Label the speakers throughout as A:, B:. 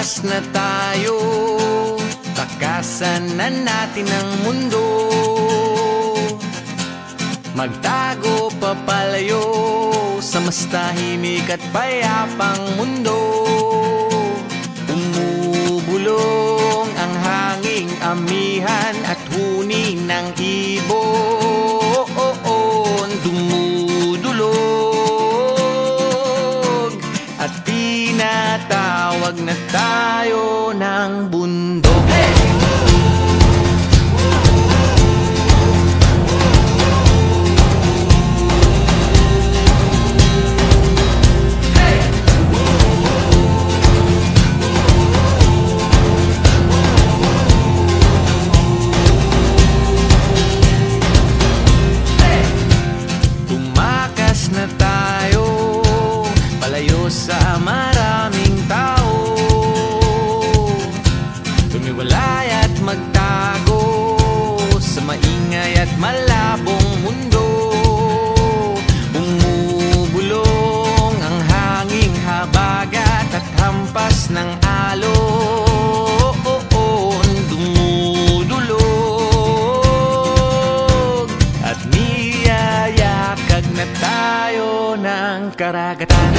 A: Tumakas na tayo, takasan na natin ang mundo. Magtago papalayo sa mas tahimik at payapang mundo. Umubulong ang hanging amihan at huni ng ibon. Dumudulog at tinatawag na tayo ng bundok. Na tayo, palayo sa maraming tao. Tumiwalay at magtago sa maingay at malabong mundo. Bumubulong ang hanging habagat at hampas ng alon. Dumudulog at niyayakag na tayo ng karagatan.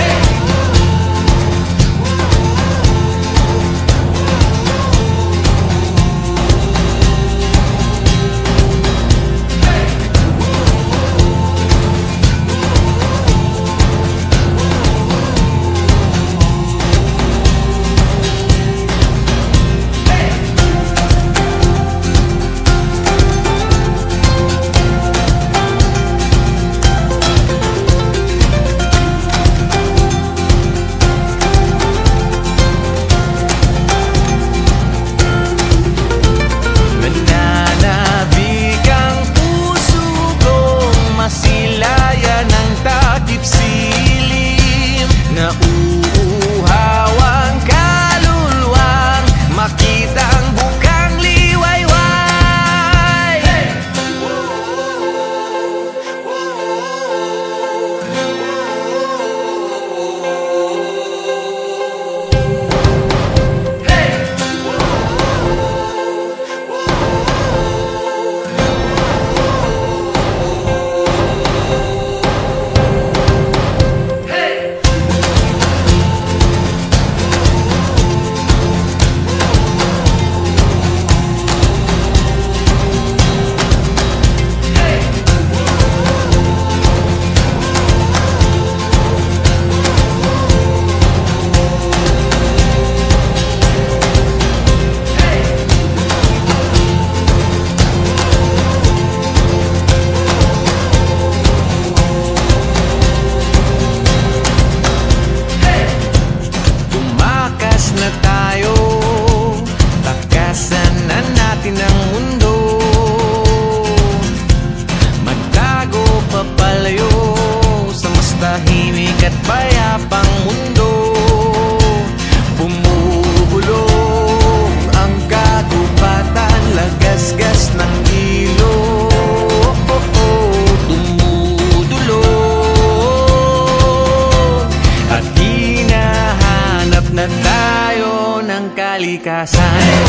A: Na tayo, takasan na natin ang mundo. Magtago papalayo sa mas tahimik at payapang mundo. Bumubulong ang kagubatan, lagasgas ng ilog. Dumudulog at hinahanap na tayo ng kalikasan.